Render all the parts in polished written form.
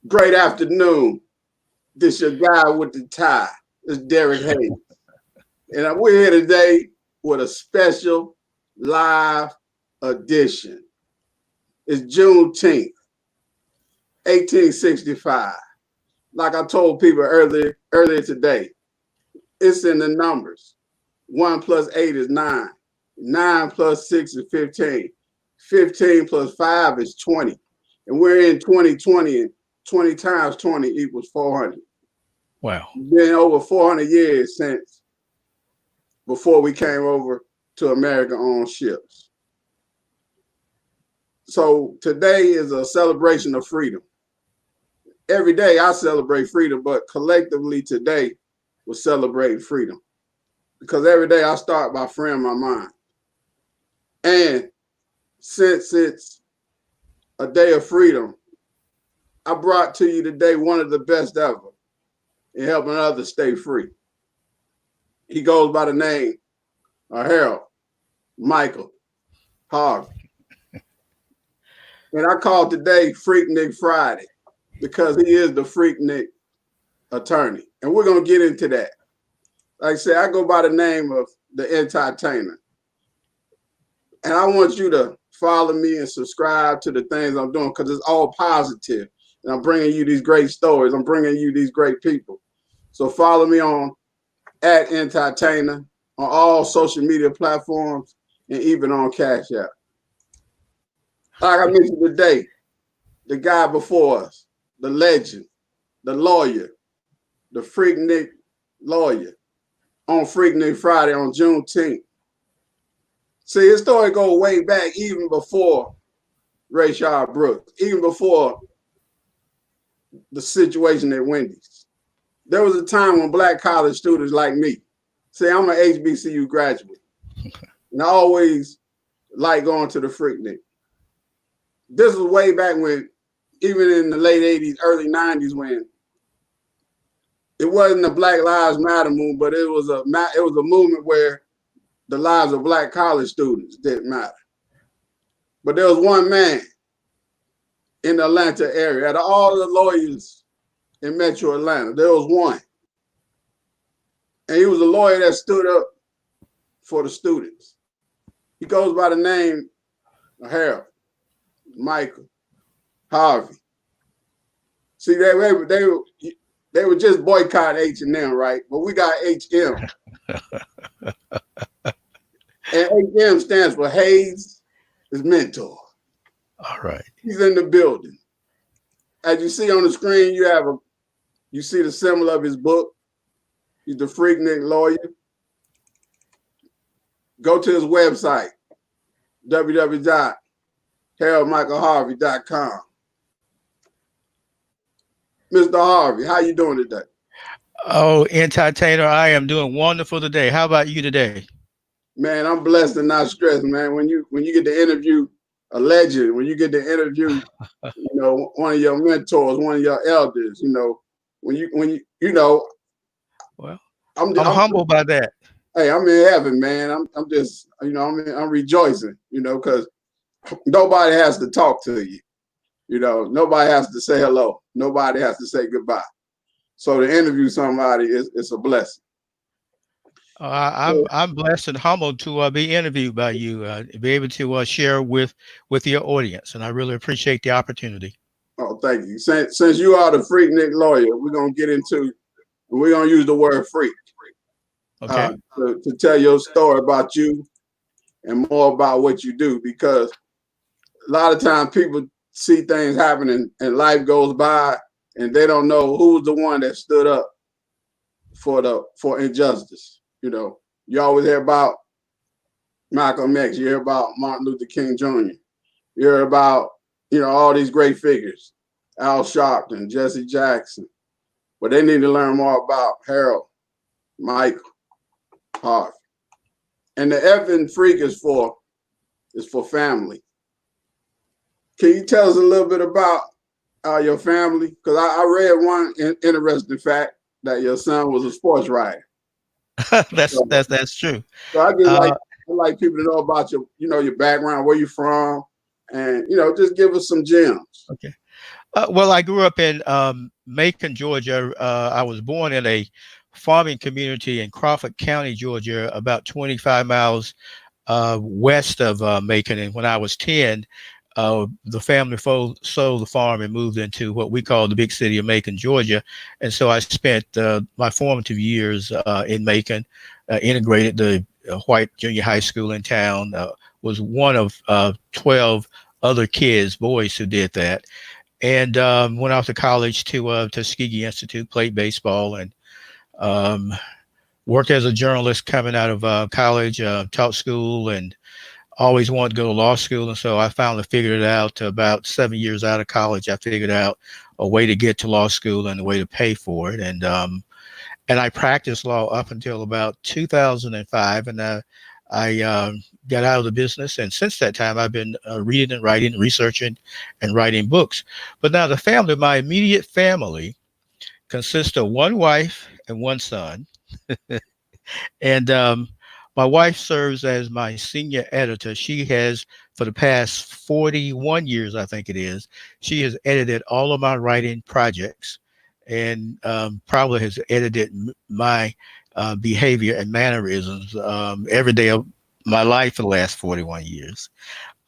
Great afternoon. This your guy with the tie. It's Derrick Hayes. And we're here today with a special live edition. It's Juneteenth, 1865. Like I told people earlier today, it's in the numbers. 1 plus 8 is 9. 9 plus 6 is 15. 15 plus 5 is 20. And we're in 2020, and 20 times 20 equals 400. Wow. It's been over 400 years since before we came over to America on ships. So today is a celebration of freedom. Every day I celebrate freedom, but collectively today we're celebrating freedom. Because every day I start by freeing my mind. And since it's a day of freedom, I brought to you today one of the best ever in helping others stay free. He goes by the name of Harold Michael Harvey. And I call today Freaknik Friday because he is the Freaknik attorney. And we're going to get into that. Like I said, I go by the name of the Entertainer. And I want you to follow me and subscribe to the things I'm doing because it's all positive. And I'm bringing you these great stories. I'm bringing you these great people. So follow me on @Entertainer on all social media platforms and even on Cash App. Like I mentioned today, the guy before us, the legend, the lawyer, the Freaknik lawyer on Freaknik Friday on Juneteenth. See, his story goes way back even before Rayshard Brooks, even before the situation at Wendy's. There was a time when black college students like me, say I'm an HBCU graduate, and I always like going to the Freaknik. This was way back when, even in the late 80s, early 90s, when it wasn't a Black Lives Matter movement, but it was a movement where the lives of black college students didn't matter. But there was one man in the Atlanta area, out of all the lawyers in Metro Atlanta, there was one. And he was a lawyer that stood up for the students. He goes by the name of Harold Michael Harvey. See, they were just boycotting H&M, right? But we got HM. And HM stands for Hayes is mentor. All right. He's in the building. As you see on the screen, you see the symbol of his book. He's the Freaknik lawyer. Go to his website, www.haroldmichaelharvey.com. Mr. Harvey, how you doing today? Oh, Entertainer, I am doing wonderful today. How about you today? Man, I'm blessed and not stressed, man. When you get to interview a legend, when you get to interview, one of your mentors, one of your elders, when you know, well, I'm humbled by that. Hey, I'm in heaven, man. I'm just, I'm rejoicing, because nobody has to talk to you. Nobody has to say hello. Nobody has to say goodbye. So to interview somebody is a blessing. I'm blessed and humbled to be interviewed by you, be able to share with your audience, and I really appreciate the opportunity. Oh, thank you. Since you are the Freaknik lawyer, we're gonna use the word freak. Okay. To tell your story about you and more about what you do, because a lot of times people see things happening and life goes by and they don't know who's the one that stood up for injustice. You always hear about Malcolm X, you hear about Martin Luther King Jr., you hear about, all these great figures, Al Sharpton, Jesse Jackson, but they need to learn more about Harold Michael Harvey. And the F in freak is for family. Can you tell us a little bit about your family? Because I read one interesting fact that your son was a sports writer. That's true. So I just like people to know about your background, where you're from, and just give us some gems. Okay. Well, I grew up in Macon, Georgia. I was born in a farming community in Crawford County, Georgia, about 25 miles west of Macon. And when I was 10, the family sold the farm and moved into what we call the big city of Macon, Georgia. And so I spent my formative years in Macon, integrated the white junior high school in town, was one of 12 other kids, boys who did that. And went off to college to Tuskegee Institute, played baseball, and um, worked as a journalist coming out of college, taught school, and always wanted to go to law school. And so I finally figured it out about 7 years out of college. I figured out a way to get to law school and a way to pay for it. And I practiced law up until about 2005. And I got out of the business. And since that time, I've been reading and writing, researching and writing books. But now the family, my immediate family, consists of one wife and one son. And my wife serves as my senior editor. She has, for the past 41 years, I think it is, she has edited all of my writing projects and probably has edited my behavior and mannerisms every day of my life for the last 41 years.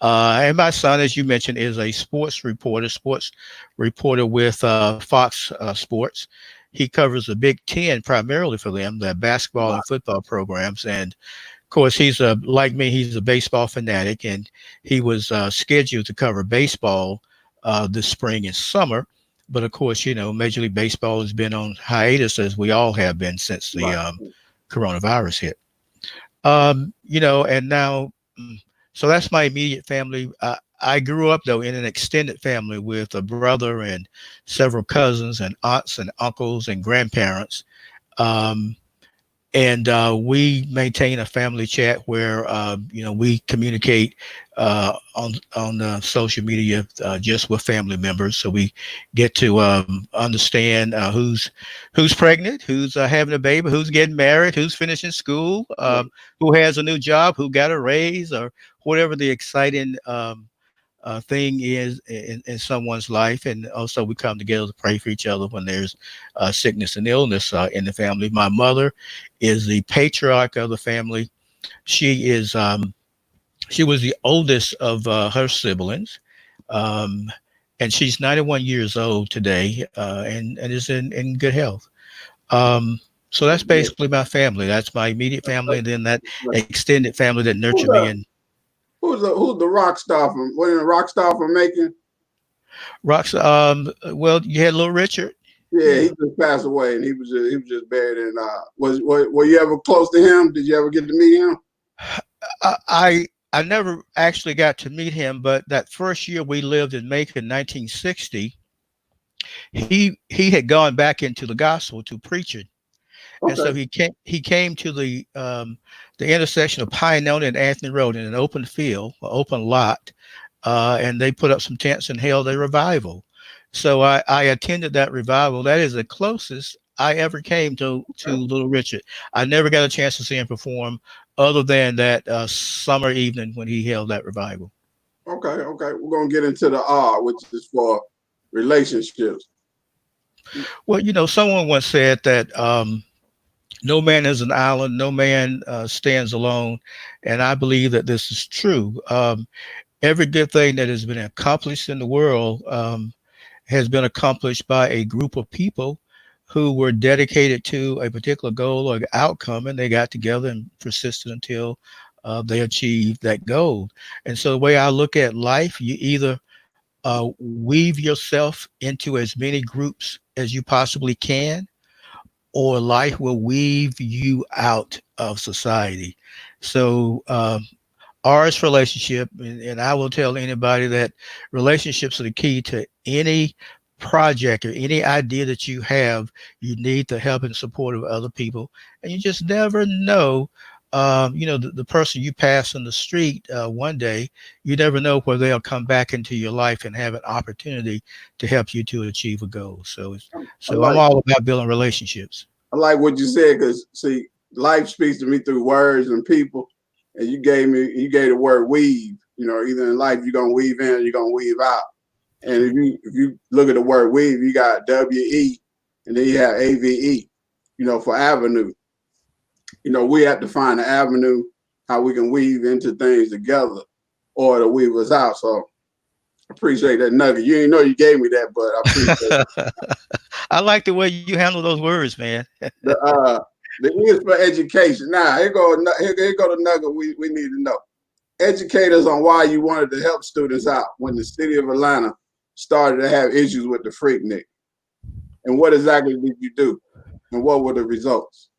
And my son, as you mentioned, is a sports reporter with Fox Sports. He covers the Big Ten primarily for them, the basketball and football programs. And of course, he's like me, he's a baseball fanatic, and he was scheduled to cover baseball this spring and summer. But of course, you know, Major League Baseball has been on hiatus, as we all have been since the coronavirus hit. You know, and now, so that's my immediate family. I grew up though in an extended family with a brother and several cousins and aunts and uncles and grandparents. Um, and we maintain a family chat where you know, we communicate on social media just with family members, so we get to understand who's pregnant, who's having a baby, who's getting married, who's finishing school, who has a new job, who got a raise, or whatever the exciting thing is in someone's life. And also we come together to pray for each other when there's sickness and illness in the family. My mother is the patriarch of the family. She is she was the oldest of her siblings, um, and she's 91 years old today, and is in good health. So that's basically my family. That's my immediate family, and then that extended family that nurtured me. And who's the rock star from? What in the rock star from Macon? Rocks. Well, you had Little Richard. Yeah, he just passed away, and he was just buried in. Were you ever close to him? Did you ever get to meet him? I never actually got to meet him, but that first year we lived in Macon, 1960, he had gone back into the gospel to preaching. And so he came to the intersection of Pioneer and Anthony Road in an open field, an open lot, and they put up some tents and held a revival. So I attended that revival. That is the closest I ever came to Little Richard. I never got a chance to see him perform, other than that summer evening when he held that revival. Okay. We're gonna get into the R, which is for relationships. Well, you know, someone once said that no man is an island, no man stands alone, and I believe that this is true. Every good thing that has been accomplished in the world has been accomplished by a group of people who were dedicated to a particular goal or outcome, and they got together and persisted until they achieved that goal. And so the way I look at life, you either weave yourself into as many groups as you possibly can, or life will weave you out of society. So ours relationship, and I will tell anybody that relationships are the key to any project or any idea that you have. You need the help and support of other people, and you just never know. You know, the person you pass on the street one day, you never know where they'll come back into your life and have an opportunity to help you to achieve a goal. So I'm all about building relationships. I like what you said, because see, life speaks to me through words and people. And you gave the word weave. You know, either in life you're gonna weave in or you're gonna weave out. And if you look at the word weave, you got WE, and then you have AVE. For avenue. We have to find an avenue how we can weave into things together, or to weave us out. So I appreciate that nugget. You didn't know you gave me that, but I appreciate it. I like the way you handle those words, man. The E is for education. Now here go the nugget we need to know. Educate us on why you wanted to help students out when the city of Atlanta started to have issues with the Freaknik, and what exactly did you do, and what were the results?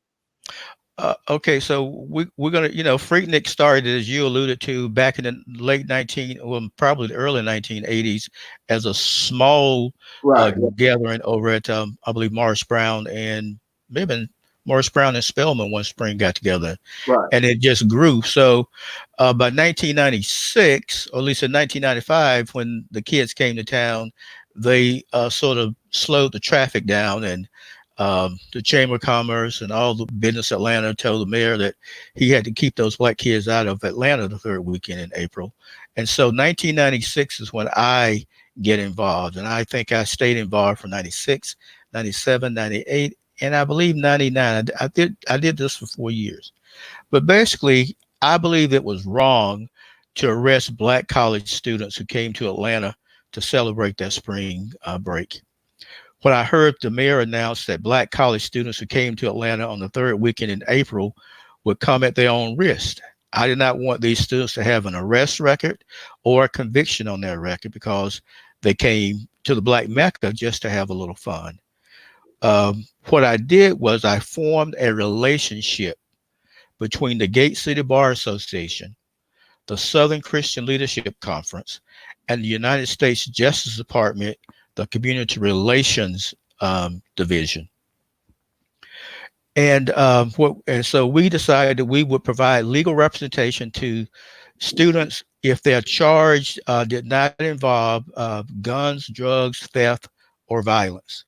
Okay, so we're gonna, Freaknik started, as you alluded to, back in the probably the early 1980s, as a small Right, gathering over at, I believe, Morris Brown, and maybe Morris Brown and Spelman one spring got together, right. and it just grew. So by 1996, or at least in 1995, when the kids came to town, they sort of slowed the traffic down, and the Chamber of Commerce and all the business Atlanta told the mayor that he had to keep those black kids out of Atlanta the third weekend in April. And so 1996 is when I get involved. And I think I stayed involved for 96, 97, 98, and I believe 99. I did this for 4 years. But basically, I believe it was wrong to arrest black college students who came to Atlanta to celebrate that spring break. When I heard the mayor announce that black college students who came to Atlanta on the third weekend in April would come at their own risk, I did not want these students to have an arrest record or a conviction on their record because they came to the Black Mecca just to have a little fun. What I did was I formed a relationship between the Gate City Bar Association, the Southern Christian Leadership Conference, and the United States Justice Department, the Community Relations Division. And so we decided that we would provide legal representation to students if their charge did not involve guns, drugs, theft, or violence.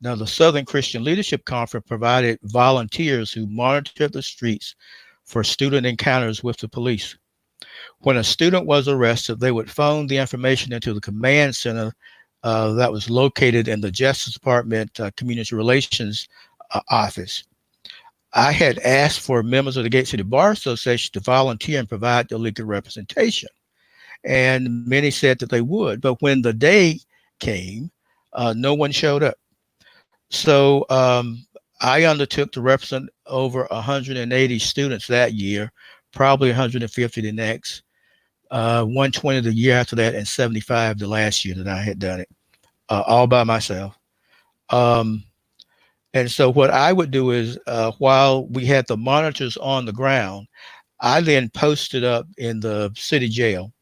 Now, the Southern Christian Leadership Conference provided volunteers who monitored the streets for student encounters with the police. When a student was arrested, they would phone the information into the command center that was located in the Justice Department Community Relations office. I had asked for members of the Gate City Bar Association to volunteer and provide the legal representation, and many said that they would. But when the day came, no one showed up. So I undertook to represent over 180 students that year, probably 150 the next, 120 the year after that, and 75 the last year that I had done it, all by myself. And so what I would do is, while we had the monitors on the ground, I then posted up in the city jail,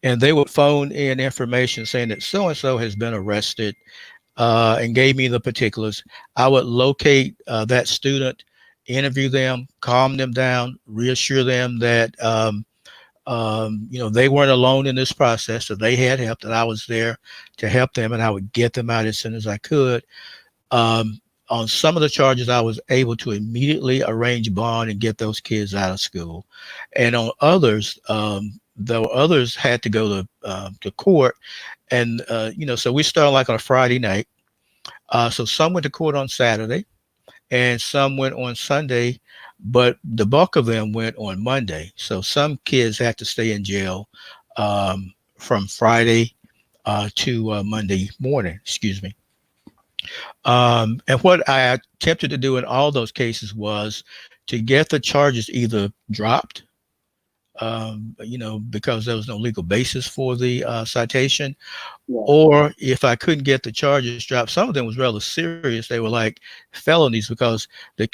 and they would phone in information saying that so-and-so has been arrested, and gave me the particulars. I would locate that student, interview them, calm them down, reassure them that they weren't alone in this process, that they had help, that I was there to help them, and I would get them out as soon as I could. On some of the charges, I was able to immediately arrange bond and get those kids out of school. And on others, though others had to go to court, and so we started like on a Friday night. So some went to court on Saturday, and some went on Sunday, but the bulk of them went on Monday. So some kids had to stay in jail from Friday to Monday morning. Excuse me. And what I attempted to do in all those cases was to get the charges either dropped, because there was no legal basis for the citation, or if I couldn't get the charges dropped, some of them was rather serious. They were like felonies, because the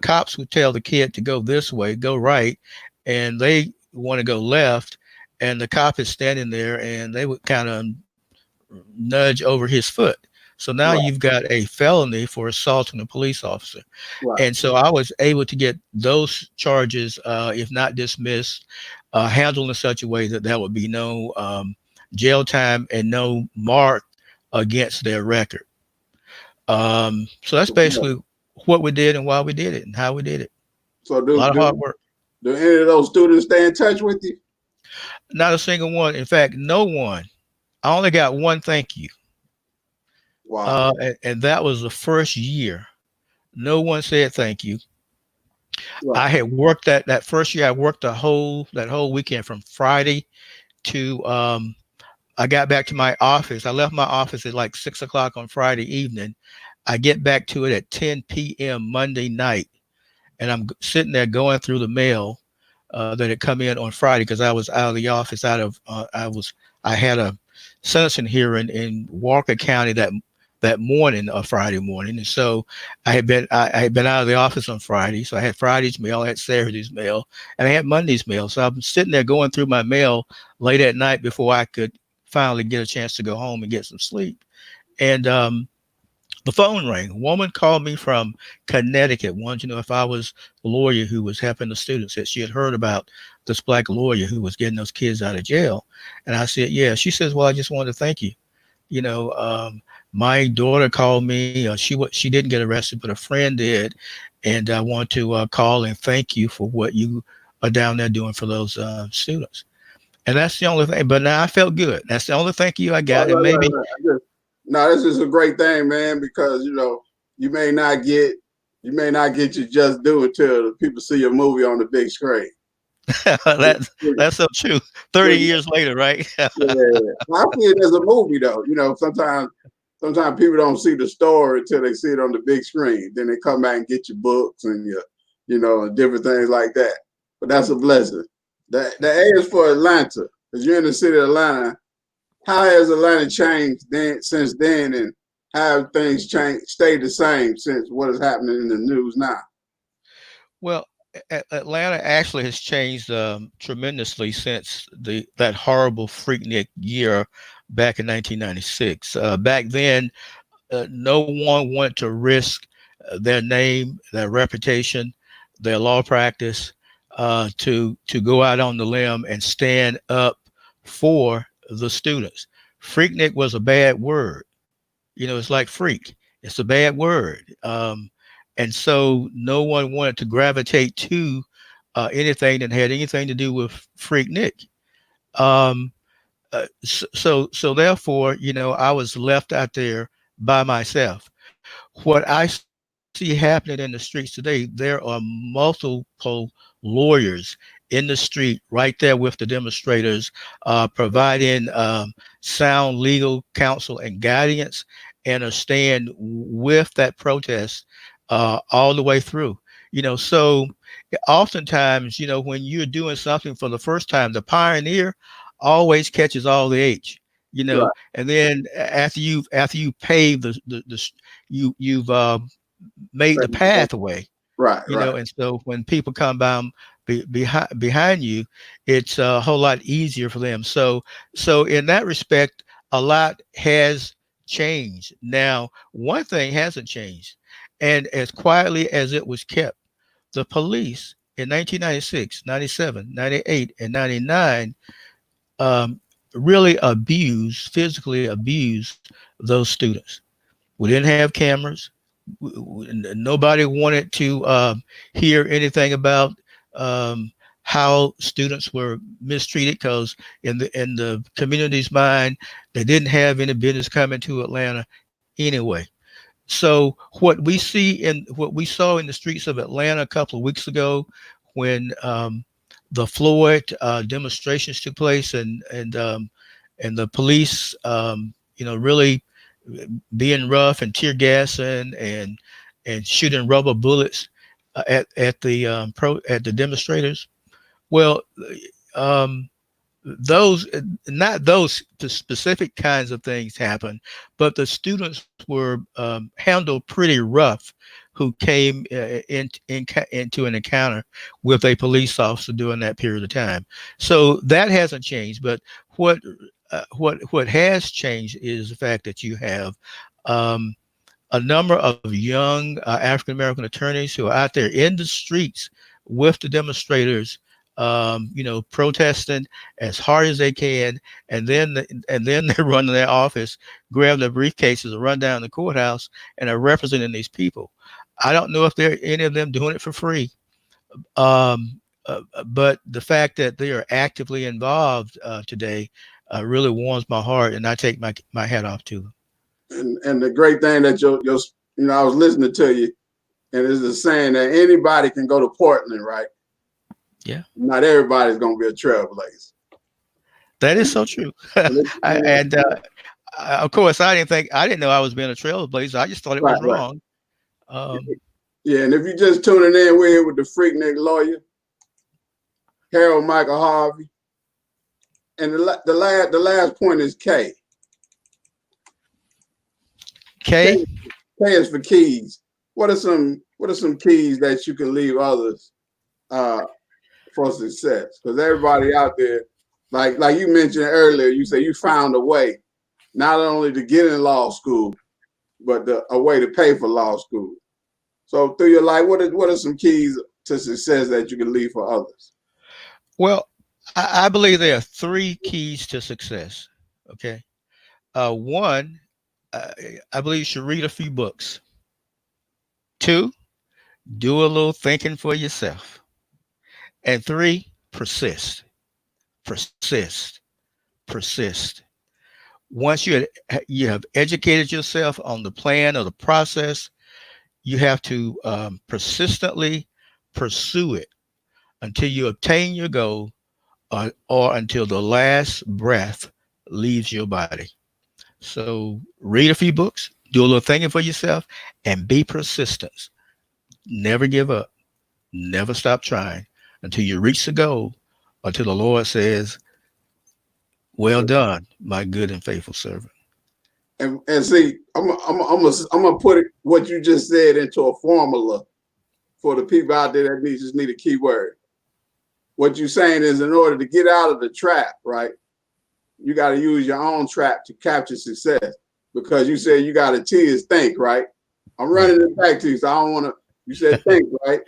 cops would tell the kid to go this way, go right, and they want to go left, and the cop is standing there, and they would kind of nudge over his foot. So now you've got a felony for assaulting a police officer. Right. And so I was able to get those charges, if not dismissed, handled in such a way that there would be no jail time and no mark against their record. So that's basically what we did and why we did it and how we did it. So a lot of hard work. Do any of those students stay in touch with you? Not a single one. In fact, no one I only got one thank you. Wow. And that was the first year. No one said thank you. I Right. had worked that first year. I worked that whole weekend from Friday to I got back to my office. I left my office at like 6 o'clock on Friday evening. I get back to it at 10 p.m. Monday night, and I'm sitting there going through the mail that had come in on Friday because I was out of the office. I had a sentencing hearing in Walker County that morning, Friday morning, and so I had been out of the office on Friday, so I had Friday's mail, I had Saturday's mail, and I had Monday's mail. So I'm sitting there going through my mail late at night before I could finally get a chance to go home and get some sleep. And the phone rang. A woman called me from Connecticut, wanted to know if I was the lawyer who was helping the students, that she had heard about this black lawyer who was getting those kids out of jail. And I said, yeah. She says, well, I just wanted to thank you. You know, my daughter called me. She didn't get arrested, but a friend did, and I want to call and thank you for what you are down there doing for those students. And that's the only thing. But now I felt good. That's the only thank you I got. And maybe Right. No, this is a great thing, man, because you may not get your just due until the people see your movie on the big screen. that's so true. 30 years later, right? Yeah, I see it as a movie though. Sometimes people don't see the story until they see it on the big screen. Then they come back and get your books and and different things like that. But that's a blessing. The A is for Atlanta, because you're in the city of Atlanta. How has Atlanta changed since then, and how have things changed, stayed the same since what is happening in the news now? Well, Atlanta actually has changed tremendously since that horrible Freaknik year back in 1996. Back then, no one wanted to risk their name, their reputation, their law practice to go out on the limb and stand up for the students. Freaknik was a bad word. You know, it's like freak. It's a bad word. And so no one wanted to gravitate to anything that had anything to do with Freaknik. Um, so therefore, I was left out there by myself. What I see happening in the streets today, there are multiple lawyers in the street right there with the demonstrators, providing sound legal counsel and guidance, and are staying with that protest all the way through. So oftentimes, when you're doing something for the first time, the pioneer always catches all the H. Right, And then after you pave you've made the pathway, right, right. and so when people come by behind you, it's a whole lot easier for them. So in that respect, a lot has changed. Now, one thing hasn't changed, and as quietly as it was kept, the police in 1996, 97, 98, and 99 um, really physically abused those students. We didn't have cameras. Nobody wanted to hear anything about um, how students were mistreated, because in the community's mind, they didn't have any business coming to Atlanta anyway. So what we saw in the streets of Atlanta a couple of weeks ago, when the Floyd demonstrations took place, and the police, really being rough and tear gassing and shooting rubber bullets at the demonstrators. Well, um, those not those specific kinds of things happen, but the students were handled pretty rough, who came into an encounter with a police officer during that period of time. So that hasn't changed, but what what has changed is the fact that you have um, a number of young African American attorneys who are out there in the streets with the demonstrators, protesting as hard as they can, and then they run to their office, grab their briefcases, and run down the courthouse, and are representing these people. I don't know if there any of them doing it for free, but the fact that they are actively involved today, really warms my heart, and I take my hat off to them. And the great thing that I was listening to you, and it's the saying that anybody can go to Portland, right? Yeah. Not everybody's gonna be a trailblazer. That is so true. And of course, I didn't know I was being a trailblazer. I just thought it was right. wrong. Yeah, and if you just tuning in, we're here with the Freaknik lawyer, Harold Michael Harvey, and the last point is K. K is for keys. What are some keys that you can leave others for success? Because everybody out there, like you mentioned earlier, you say you found a way not only to get in law school, but a way to pay for law school. So through your life, what are some keys to success that you can leave for others? Well, I believe there are 3 keys to success. Okay. One, I believe you should read a few books. 2, do a little thinking for yourself. And 3, persist, persist, persist. Once you have educated yourself on the plan or the process, you have to persistently pursue it until you obtain your goal, or until the last breath leaves your body. So read a few books, do a little thinking for yourself, and be persistent. Never give up. Never stop trying until you reach the goal, until the Lord says, "Well done, my good and faithful servant." And see, I'm gonna put what you just said into a formula for the people out there that just need a key word. What you're saying is, in order to get out of the trap, right, you got to use your own trap to capture success. Because you said you got to T is think, right? I'm running it back to you, so I don't want to. You said think, right?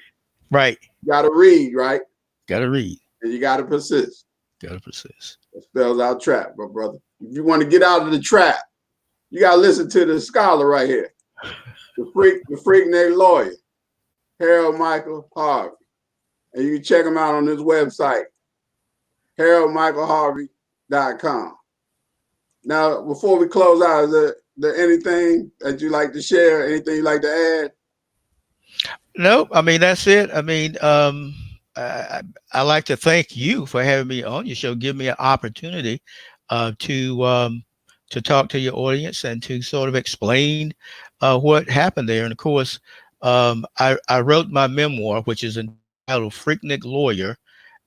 Right. You got to read, right? Got to read. And you got to persist. Got to persist. That spells out trap, my brother. If you want to get out of the trap, you got to listen to the scholar right here, the Freaknik lawyer, Harold Michael Harvey. And you can check him out on his website, haroldmichaelharvey.com. Now, before we close out, is there anything that you like to share? Anything you like to add? Nope. I mean, that's it. I mean, I like to thank you for having me on your show. Give me an opportunity to talk to your audience and to sort of explain what happened there. And of course, I wrote my memoir, which is entitled Freaknik Lawyer.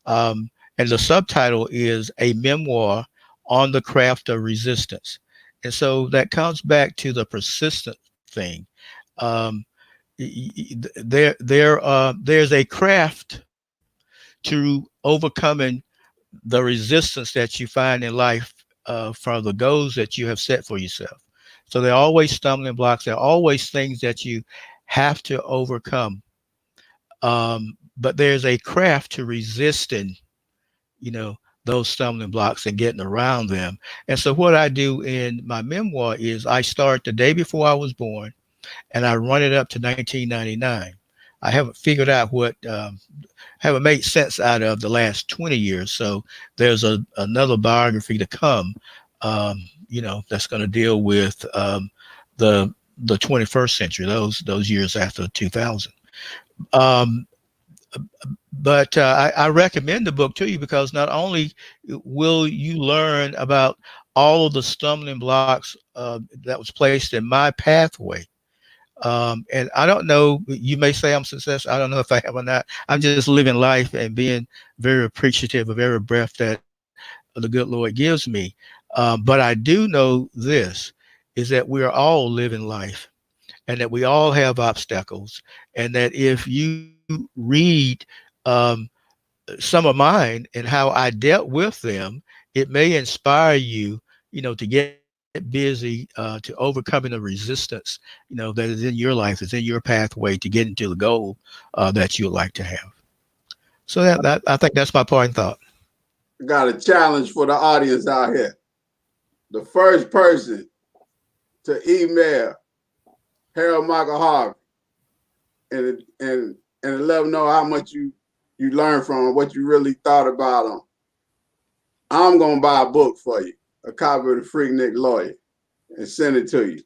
And the subtitle is A Memoir on the Craft of Resistance. And so that comes back to the persistent thing. There's a craft to overcoming the resistance that you find in life from the goals that you have set for yourself. So there are always stumbling blocks. There are always things that you have to overcome. But there's a craft to resisting, those stumbling blocks and getting around them. And so what I do in my memoir is I start the day before I was born, and I run it up to 1999. I haven't figured out haven't made sense out of the last 20 years. So there's another biography to come, that's going to deal with the 21st century, those years after 2000. But I recommend the book to you because not only will you learn about all of the stumbling blocks that was placed in my pathway. And I don't know, you may say I'm successful. I don't know if I am or not. I'm just living life and being very appreciative of every breath that the good Lord gives me. But I do know this is that we are all living life and that we all have obstacles. And that if you read some of mine and how I dealt with them, it may inspire you, to get busy to overcoming the resistance, that is in your life, is in your pathway to getting to the goal that you would like to have. So that I think that's my point thought. I got a challenge for the audience out here. The first person to email Harold Michael Harvey and let them know how much you learned from him, what you really thought about him, I'm gonna buy a book for you. a copy of the Freaknik Lawyer and send it to you.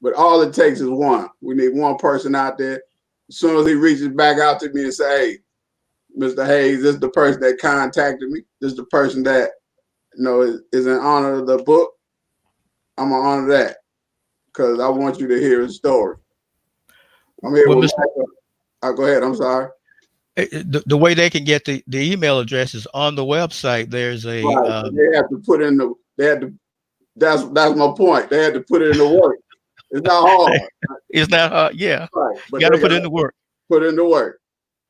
But all it takes is one. We need one person out there. As soon as he reaches back out to me and say, hey, Mr. Hayes, this is the person that contacted me. This is the person that, you know, is in honor of the book. I'm going to honor that because I want you to hear his story. I'm here with Michael. Go ahead. I'm sorry. The way they can get the email address is on the website. There's a right. They have to put in the that's my point. They had to put it in the work. It's not hard. It's not hard. Yeah. Right. But you got to put in the work. Put in the work.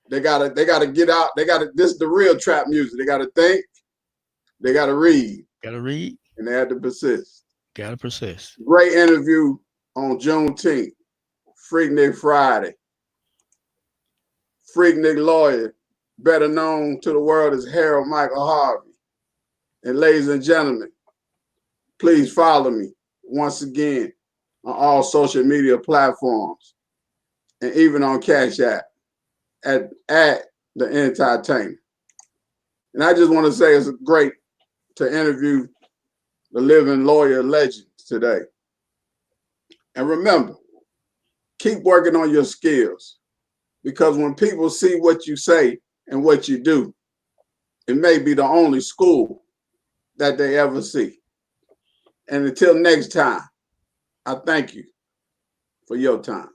They gotta get out. This is the real trap music. They gotta think. They gotta read. Gotta read. And they had to persist. Gotta persist. Great interview on Juneteenth. Freaknik Friday. Freaknik Lawyer, better known to the world as Harold Michael Harvey. And ladies and gentlemen, please follow me once again on all social media platforms and even on Cash App at The Entertainer. And I just want to say it's great to interview the living lawyer legends today. And remember, keep working on your skills because when people see what you say and what you do, it may be the only school that they ever see. And until next time, I thank you for your time.